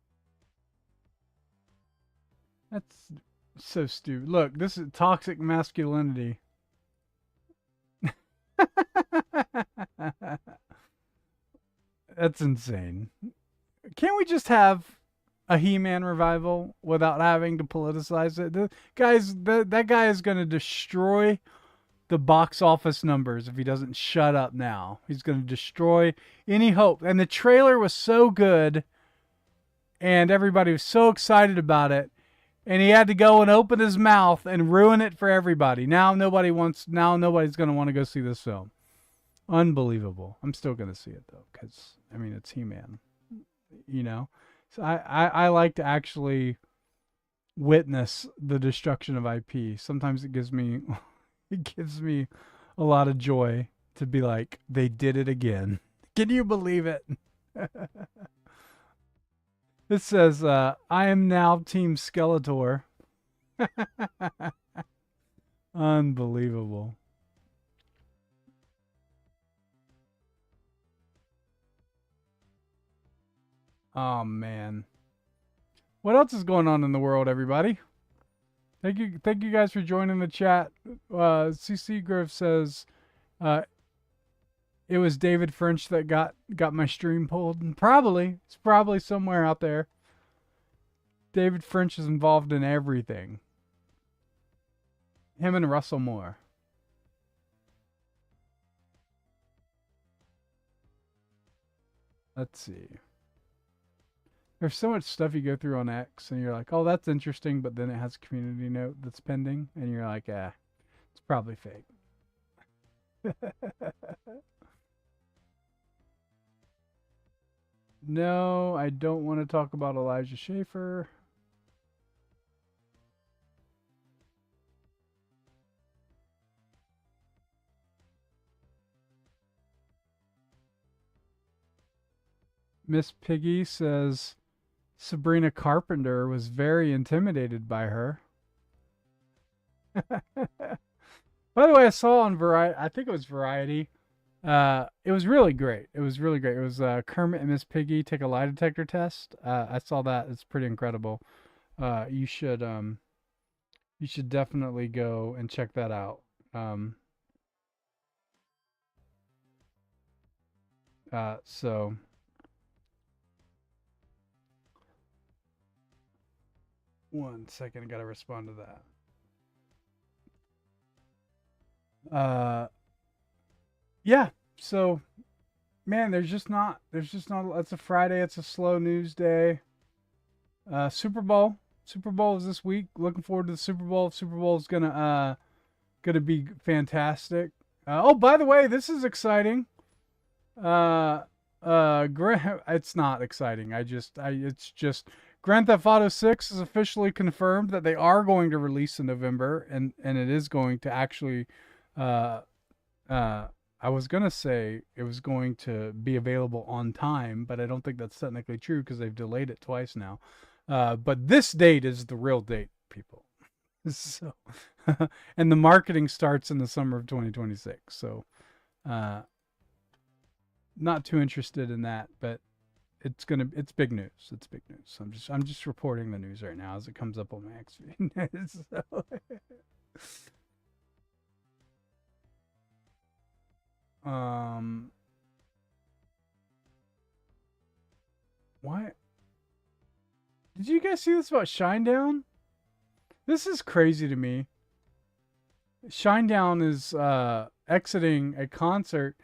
That's so stupid. Look, this is toxic masculinity. That's insane. Can't we just have a He-Man revival without having to politicize it? That guy is going to destroy the box office numbers if he doesn't shut up now. He's going to destroy any hope. And the trailer was so good, and everybody was so excited about it. And he had to go and open his mouth and ruin it for everybody. Now nobody's going to want to go see this film. Unbelievable. I'm still going to see it though, because I mean it's He-Man, you know. So I like to actually witness the destruction of IP. Sometimes it gives me a lot of joy to be like, they did it again. Can you believe it? This says, I am now Team Skeletor. Unbelievable. Oh, man. What else is going on in the world, everybody? Thank you guys for joining the chat. CC Grove says, it was David French that got my stream pulled. And it's probably somewhere out there. David French is involved in everything. Him and Russell Moore. Let's see. There's so much stuff you go through on X, and you're like, oh, that's interesting, but then it has a community note that's pending, and you're like, it's probably fake. No, I don't want to talk about Elijah Schaefer. Miss Piggy says Sabrina Carpenter was very intimidated by her. By the way, I saw on Variety, I think it was Variety. It was really great. It was really great. It was Kermit and Miss Piggy take a lie detector test. I saw that. It's pretty incredible. You should definitely go and check that out. So one second, I gotta respond to that. Yeah, so man, there's just not it's a Friday, it's a slow news day. Super Bowl is this week. Looking forward to the Super Bowl. Super Bowl is gonna be fantastic. Oh, by the way, this is exciting. It's not exciting. It's just Grand Theft Auto 6 is officially confirmed that they are going to release in November, and it is going to actually, I was going to say it was going to be available on time, but I don't think that's technically true because they've delayed it twice now. But this date is the real date, people. So, and the marketing starts in the summer of 2026. So, not too interested in that, but it's big news. It's big news. I'm just reporting the news right now as it comes up on my X feed. So, why did you guys see this about Shinedown? This is crazy to me. Shinedown is exiting a concert.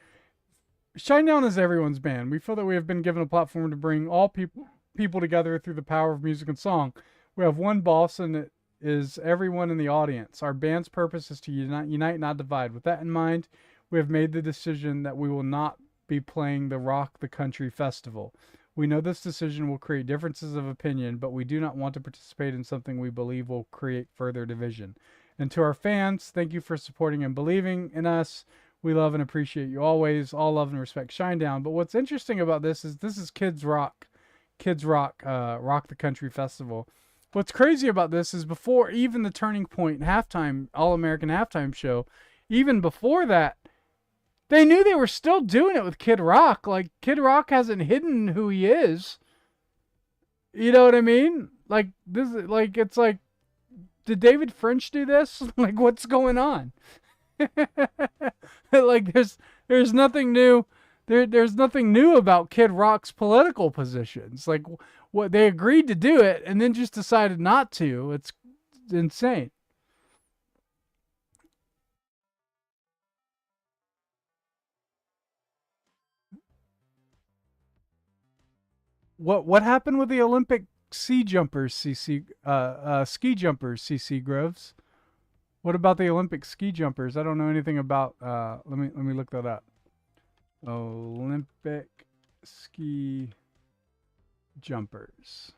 Shinedown is everyone's band. We feel that we have been given a platform to bring all people together through the power of music and song. We have one boss, and it is everyone in the audience. Our band's purpose is to unite, not divide. With that in mind, we have made the decision that we will not be playing the Rock the Country Festival. We know this decision will create differences of opinion, but we do not want to participate in something we believe will create further division. And to our fans, thank you for supporting and believing in us. We love and appreciate you always. All love and respect, Shinedown. But what's interesting about this is Kids Rock, Rock the Country Festival. What's crazy about this is before even the Turning Point halftime, All-American halftime show, even before that, they knew they were still doing it with Kid Rock. Like, Kid Rock hasn't hidden who he is. You know what I mean? Like, this, like, it's like, did David French do this? Like, what's going on? Like, there's nothing new. There's nothing new about Kid Rock's political positions. Like, what they agreed to do it and then just decided not to. It's insane. What happened with the Olympic ski jumpers, CC Groves? What about the Olympic ski jumpers? I don't know anything about. Let me look that up. Olympic ski jumpers.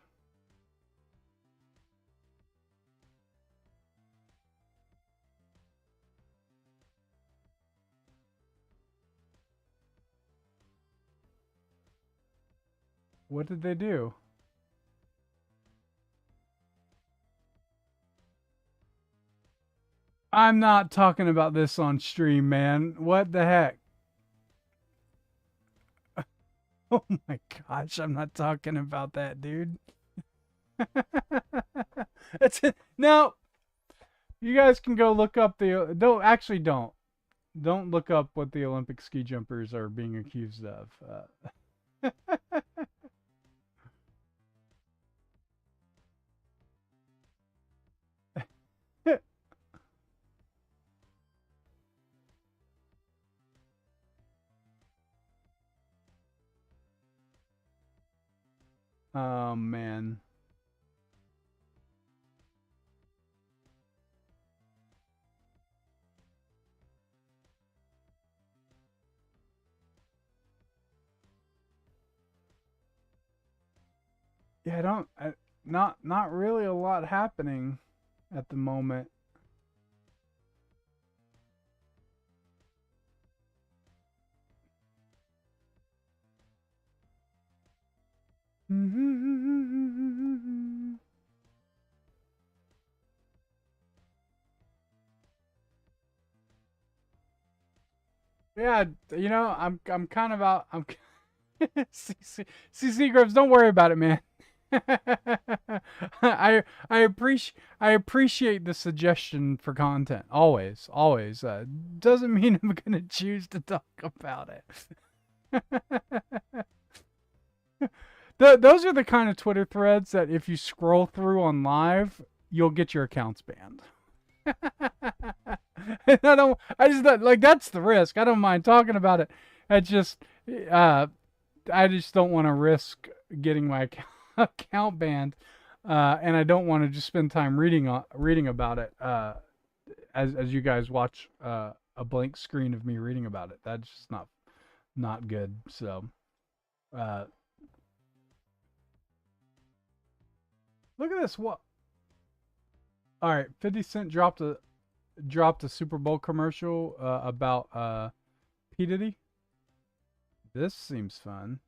What did they do? I'm not talking about this on stream, man. What the heck? Oh my gosh, I'm not talking about that, dude. That's it. No. You guys can go look up the don't look up what the Olympic ski jumpers are being accused of. Oh man. Yeah, not really a lot happening at the moment. Yeah, you know, I'm kind of out. I'm CC Grips, don't worry about it, man. I appreciate the suggestion for content. Always. Doesn't mean I'm gonna choose to talk about it. Those are the kind of Twitter threads that if you scroll through on live, you'll get your accounts banned. I just like, that's the risk. I don't mind talking about it. I just don't want to risk getting my account banned, and I don't want to just spend time reading about it as you guys watch a blank screen of me reading about it. That's just not good. So look at this. What? All right, 50 Cent dropped a Super Bowl commercial about P. Diddy. This seems fun.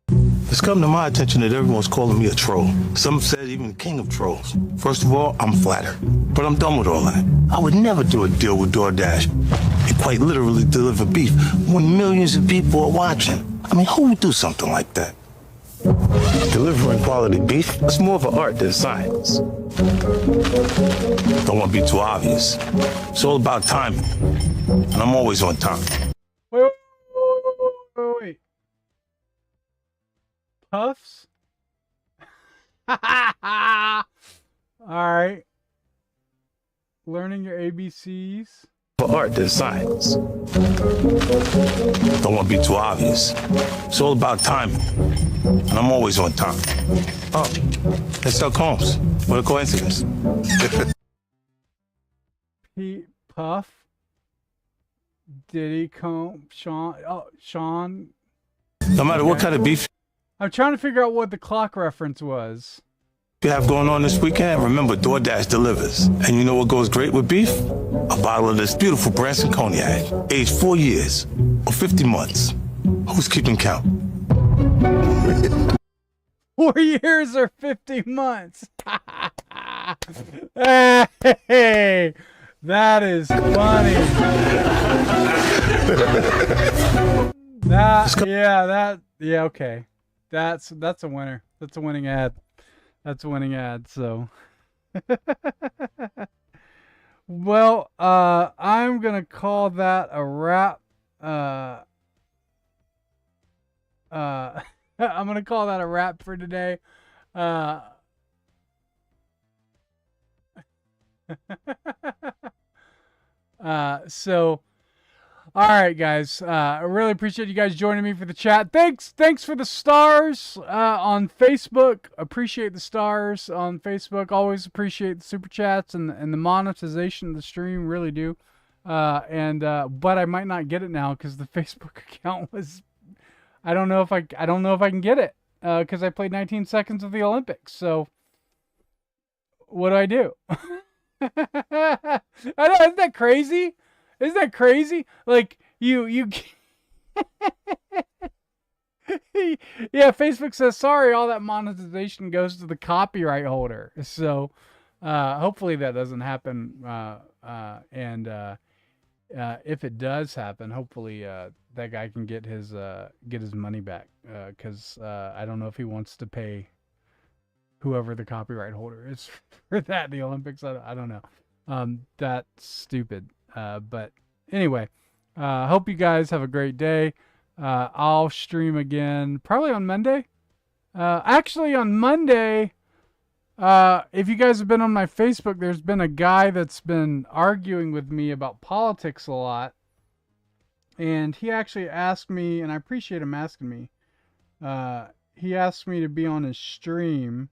It's come to my attention that everyone's calling me a troll. Some said even the king of trolls. First of all, I'm flattered, but I'm done with all that. I would never do a deal with DoorDash and quite literally deliver beef when millions of people are watching. I mean, who would do something like that? Delivering quality beef, it's more of an art than science. Don't want to be too obvious. It's all about timing, and I'm always on time. Wait. Puffs? All right. Learning your ABCs. For art than science. Don't want to be too obvious. It's all about timing, and I'm always on time. Oh, it's Doug Holmes. What a coincidence. Pete Puff. Diddy Comb. Sean. No matter what kind of beef I'm trying to figure out what the clock reference was. you have going on this weekend, remember DoorDash delivers. And you know what goes great with beef? A bottle of this beautiful Branson Cognac, aged 4 years or 50 months. Who's keeping count? 4 years or 50 months. Hey, that is funny. Okay. That's a winner. That's a winning ad. That's a winning ad. So, well, I'm gonna call that a wrap. I'm gonna call that a wrap for today. So, all right, guys. I really appreciate you guys joining me for the chat. Thanks for the stars on Facebook. Appreciate the stars on Facebook. Always appreciate the super chats and the monetization of the stream. Really do. But I might not get it now because the Facebook account was. I don't know if I can get it because I played 19 seconds of the Olympics. So what do? I know, isn't that crazy? Isn't that crazy? Like you yeah, Facebook says sorry, all that monetization goes to the copyright holder. So hopefully that doesn't happen. If it does happen, hopefully that guy can get his money back. Because I don't know if he wants to pay whoever the copyright holder is for that the Olympics. I don't know. That's stupid. But anyway, hope you guys have a great day. I'll stream again probably on Monday. Actually on Monday, if you guys have been on my Facebook, there's been a guy that's been arguing with me about politics a lot. And he actually asked me, and I appreciate him asking me, he asked me to be on his stream.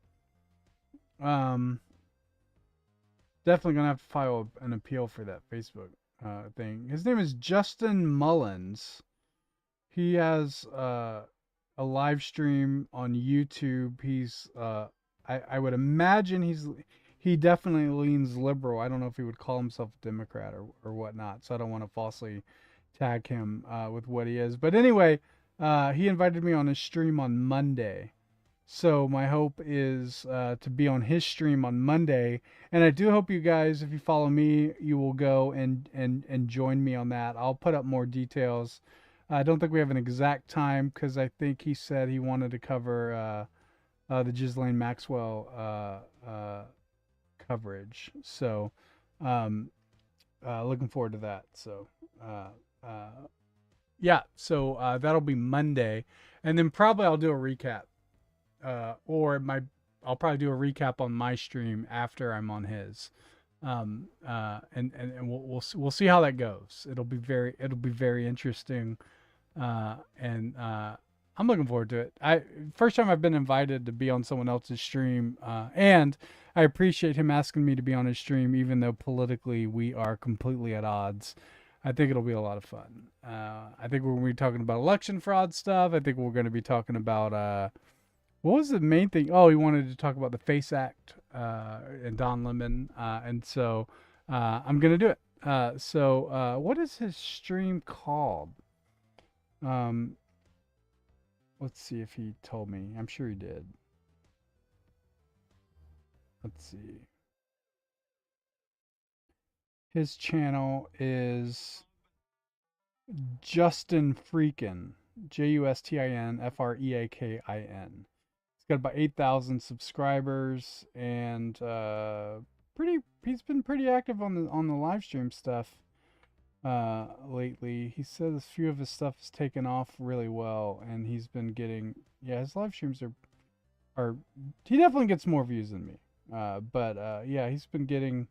Definitely gonna have to file an appeal for that Facebook thing. His name is Justin Mullins. He has a live stream on YouTube. He's I would imagine he definitely leans liberal. I don't know if he would call himself a Democrat or whatnot, so I don't want to falsely tag him with what he is. But anyway, he invited me on his stream on Monday. So my hope is to be on his stream on Monday. And I do hope you guys, if you follow me, you will go and join me on that. I'll put up more details. I don't think we have an exact time because I think he said he wanted to cover the Ghislaine Maxwell coverage. So looking forward to that. So yeah, so that'll be Monday. And then probably I'll do a recap. I'll probably do a recap on my stream after I'm on his, and we'll see how that goes. It'll be very interesting, and I'm looking forward to it. First time I've been invited to be on someone else's stream, and I appreciate him asking me to be on his stream, even though politically we are completely at odds. I think it'll be a lot of fun. I think we're going to be talking about election fraud stuff. I think we're going to be talking about what was the main thing? Oh, he wanted to talk about the FACE Act and Don Lemon. And so I'm going to do it. So what is his stream called? Let's see if he told me. I'm sure he did. Let's see. His channel is Justin Freakin. Justin Freakin. Got about 8,000 subscribers and he's been pretty active on the live stream stuff lately. He says a few of his stuff has taken off really well, and he's been getting his live streams are he definitely gets more views than me, but he's been getting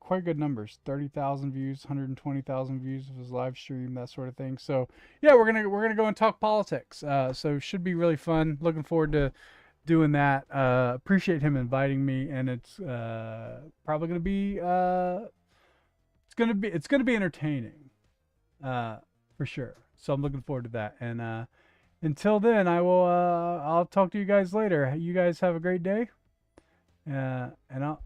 quite good numbers. 30,000 views, 120,000 views of his live stream, that sort of thing. So yeah, we're gonna go and talk politics. So should be really fun. Looking forward to doing that. Appreciate him inviting me, and it's probably gonna be it's gonna be entertaining, for sure. So I'm looking forward to that. And until then, I'll talk to you guys later. You guys have a great day. And I'll